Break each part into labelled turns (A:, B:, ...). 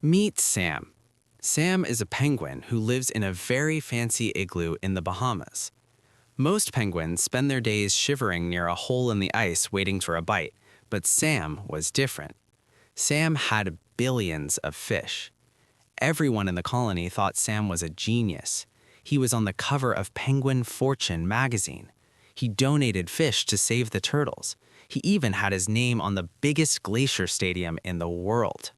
A: Meet Sam. Sam is a penguin who lives in a very fancy igloo in the Bahamas. Most penguins spend their days shivering near a hole in the ice waiting for a bite, but Sam was different. Sam had billions of fish. Everyone in the colony thought Sam was a genius. He was on the cover of Penguin Fortune magazine. He donated fish to save the turtles. He even had his name on the biggest glacier stadium in the world.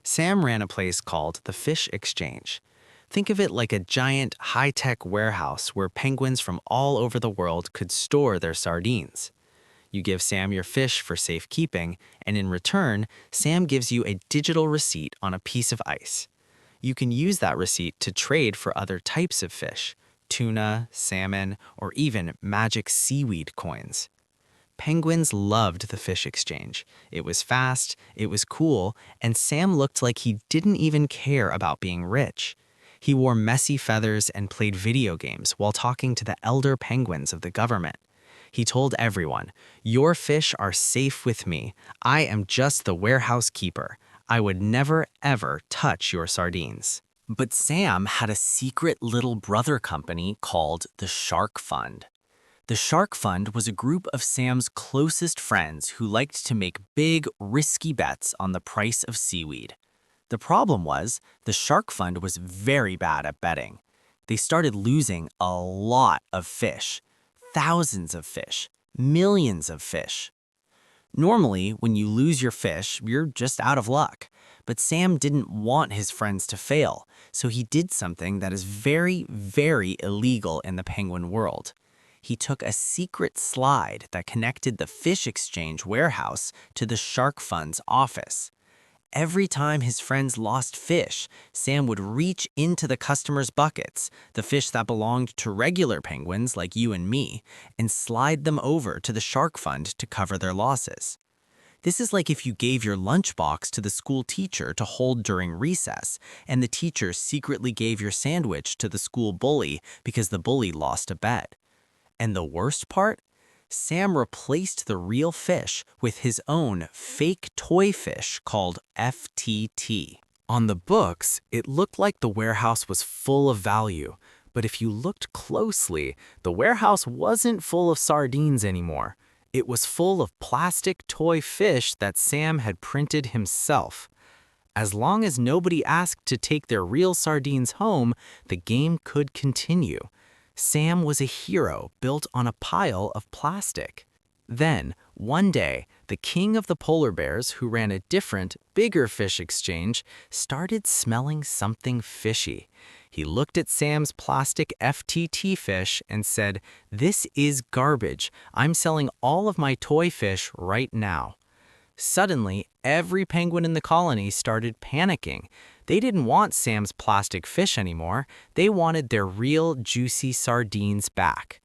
A: Sam ran a place called the Fish Exchange. Think of it like a giant, high-tech warehouse where penguins from all over the world could store their sardines. You give Sam your fish for safekeeping, and in return, Sam gives you a digital receipt on a piece of ice. You can use that receipt to trade for other types of fish, tuna, salmon, or even magic seaweed coins. Penguins loved the Fish Exchange. It was fast, it was cool, and Sam looked like he didn't even care about being rich. He wore messy feathers and played video games while talking to the elder penguins of the government. He told everyone, "Your fish are safe with me. I am just the warehouse keeper. I would never, ever touch your sardines." But Sam had a secret little brother company called the Shark Fund. The Shark Fund was a group of Sam's closest friends who liked to make big, risky bets on the price of seaweed. The problem was, the Shark Fund was very bad at betting. They started losing a lot of fish. Thousands of fish. Millions of fish. Normally, when you lose your fish, you're just out of luck. But Sam didn't want his friends to fail, so he did something that is very, very illegal in the penguin world. He took a secret slide that connected the Fish Exchange warehouse to the Shark Fund's office. Every time his friends lost fish, Sam would reach into the customers' buckets, the fish that belonged to regular penguins like you and me, and slide them over to the Shark Fund to cover their losses. This is like if you gave your lunchbox to the school teacher to hold during recess, and the teacher secretly gave your sandwich to the school bully because the bully lost a bet. And the worst part? Sam replaced the real fish with his own fake toy fish called FTT. On the books, it looked like the warehouse was full of value, but if you looked closely, the warehouse wasn't full of sardines anymore. It was full of plastic toy fish that Sam had printed himself. As long as nobody asked to take their real sardines home, the game could continue. Sam was a hero built on a pile of plastic. Then, one day, the king of the polar bears, who ran a different, bigger fish exchange, started smelling something fishy. He looked at Sam's plastic FTT fish and said, "This is garbage. I'm selling all of my toy fish right now." Suddenly, every penguin in the colony started panicking. They didn't want Sam's plastic fish anymore. They wanted their real, juicy sardines back.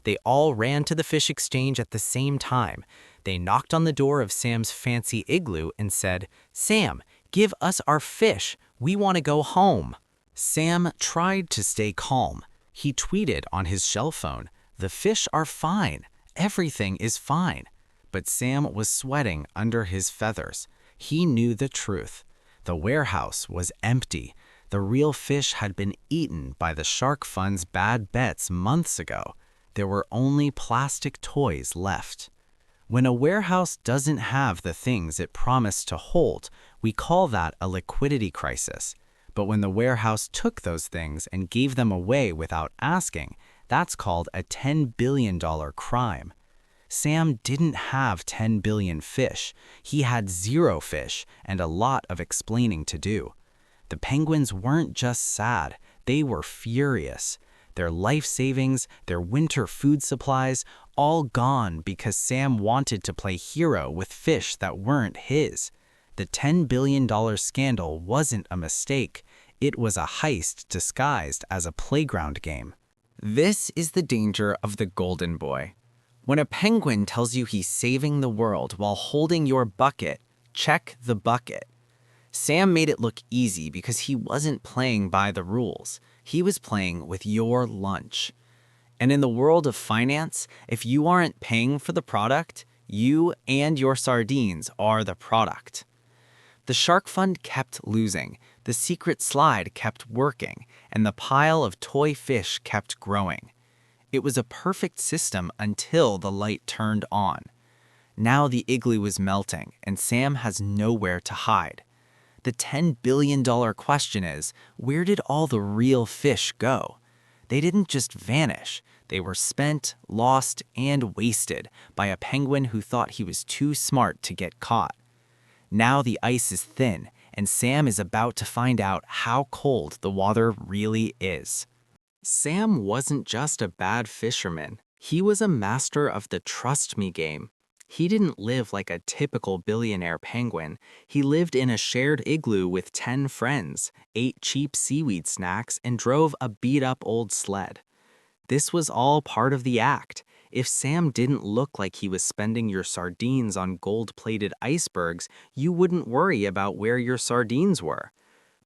A: They all ran to the Fish Exchange at the same time. They knocked on the door of Sam's fancy igloo and said, "Sam, give us our fish. We want to go home." Sam tried to stay calm. He tweeted on his cell phone, "The fish are fine. Everything is fine." But Sam was sweating under his feathers. He knew the truth. The warehouse was empty. The real fish had been eaten by the Shark Fund's bad bets months ago. There were only plastic toys left. When a warehouse doesn't have the things it promised to hold, we call that a liquidity crisis. But when the warehouse took those things and gave them away without asking, that's called a $10 billion crime. Sam didn't have 10 billion fish. He had 0 fish and a lot of explaining to do. The penguins weren't just sad, they were furious. Their life savings, their winter food supplies, all gone because Sam wanted to play hero with fish that weren't his. The $10 billion scandal wasn't a mistake. It was a heist disguised as a playground game. This is the danger of the golden boy. When a penguin tells you he's saving the world while holding your bucket, check the bucket. Sam made it look easy because he wasn't playing by the rules. He was playing with your lunch. And in the world of finance, if you aren't paying for the product, you and your sardines are the product. The shark fund kept losing, the secret slide kept working, and the pile of toy fish kept growing. It was a perfect system until the light turned on. Now the igloo is melting, and Sam has nowhere to hide. The $10 billion question is, where did all the real fish go? They didn't just vanish. They were spent, lost, and wasted by a penguin who thought he was too smart to get caught. Now the ice is thin, and Sam is about to find out how cold the water really is. Sam wasn't just a bad fisherman. He was a master of the trust me game. He didn't live like a typical billionaire penguin. He lived in a shared igloo with 10 friends, ate cheap seaweed snacks, and drove a beat-up old sled. This was all part of the act. If Sam didn't look like he was spending your sardines on gold-plated icebergs, you wouldn't worry about where your sardines were.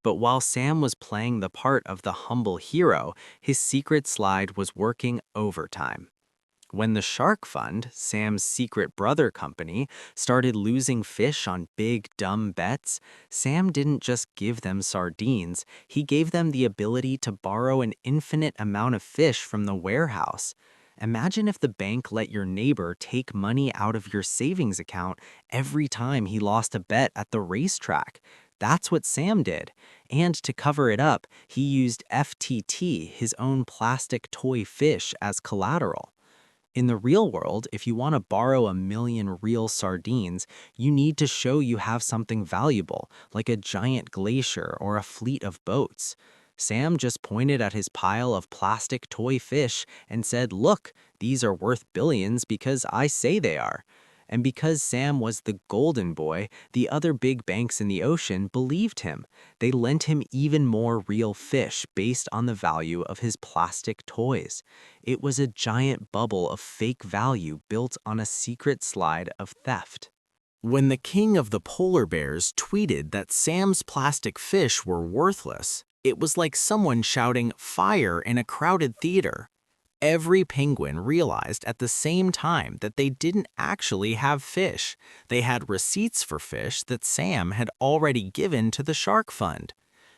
A: But while Sam was playing the part of the humble hero, his secret slide was working overtime. When the Shark Fund, Sam's secret brother company, started losing fish on big, dumb bets, Sam didn't just give them sardines, he gave them the ability to borrow an infinite amount of fish from the warehouse. Imagine if the bank let your neighbor take money out of your savings account every time he lost a bet at the racetrack. That's what Sam did. And to cover it up, he used FTT, his own plastic toy fish, as collateral. In the real world, if you want to borrow 1,000,000 real sardines, you need to show you have something valuable, like a giant glacier or a fleet of boats. Sam just pointed at his pile of plastic toy fish and said, "Look, these are worth billions because I say they are." And because Sam was the golden boy, the other big banks in the ocean believed him. They lent him even more real fish based on the value of his plastic toys. It was a giant bubble of fake value built on a secret slide of theft. When the king of the polar bears tweeted that Sam's plastic fish were worthless, it was like someone shouting "fire" in a crowded theater. Every penguin realized at the same time that they didn't actually have fish. They had receipts for fish that Sam had already given to the Shark Fund.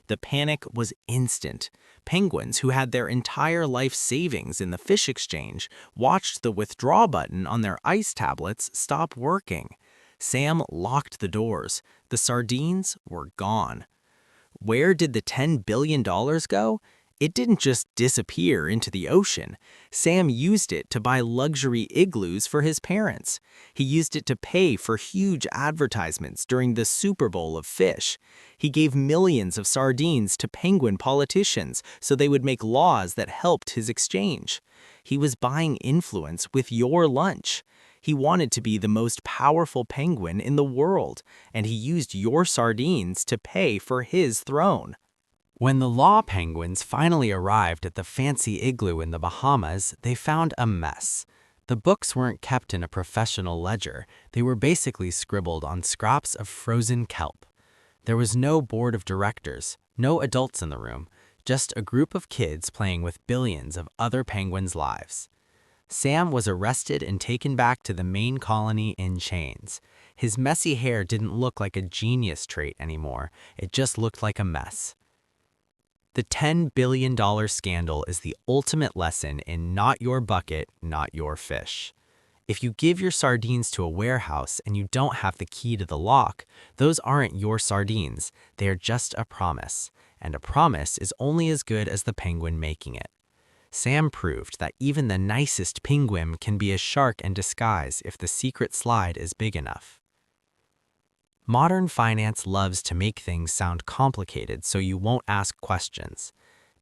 A: The panic was instant. Penguins who had their entire life savings in the fish exchange watched the withdraw button on their ice tablets stop working. Sam locked the doors. The sardines were gone. Where did the $10 billion go? It didn't just disappear into the ocean. Sam used it to buy luxury igloos for his parents. He used it to pay for huge advertisements during the Super Bowl of fish. He gave millions of sardines to penguin politicians so they would make laws that helped his exchange. He was buying influence with your lunch. He wanted to be the most powerful penguin in the world, and he used your sardines to pay for his throne. When the law penguins finally arrived at the fancy igloo in the Bahamas, they found a mess. The books weren't kept in a professional ledger. They were basically scribbled on scraps of frozen kelp. There was no board of directors, no adults in the room, just a group of kids playing with billions of other penguins' lives. Sam was arrested and taken back to the main colony in chains. His messy hair didn't look like a genius trait anymore. It just looked like a mess. The $10 billion scandal is the ultimate lesson in not your bucket, not your fish. If you give your sardines to a warehouse and you don't have the key to the lock, those aren't your sardines. They are just a promise. And a promise is only as good as the penguin making it. Sam proved that even the nicest penguin can be a shark in disguise if the secret slide is big enough. Modern finance loves to make things sound complicated so you won't ask questions.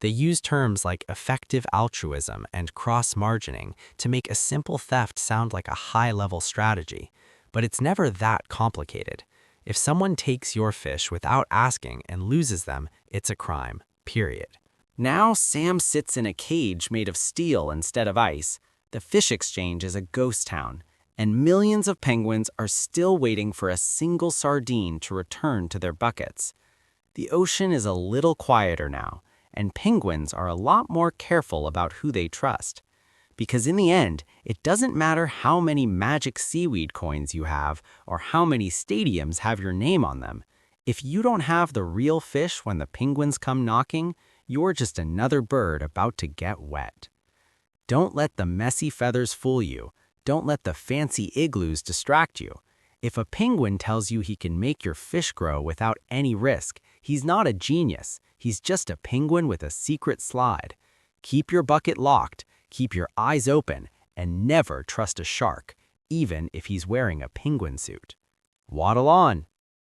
A: They use terms like effective altruism and cross-margining to make a simple theft sound like a high-level strategy, but it's never that complicated. If someone takes your fish without asking and loses them, it's a crime, period. Now Sam sits in a cage made of steel instead of ice. The fish exchange is a ghost town, and millions of penguins are still waiting for a single sardine to return to their buckets. The ocean is a little quieter now, and penguins are a lot more careful about who they trust. Because in the end, it doesn't matter how many magic seaweed coins you have or how many stadiums have your name on them. If you don't have the real fish when the penguins come knocking, you're just another bird about to get wet. Don't let the messy feathers fool you. Don't let the fancy igloos distract you. If a penguin tells you he can make your fish grow without any risk, he's not a genius. He's just a penguin with a secret slide. Keep your bucket locked, keep your eyes open, and never trust a shark, even if he's wearing a penguin suit. Waddle on!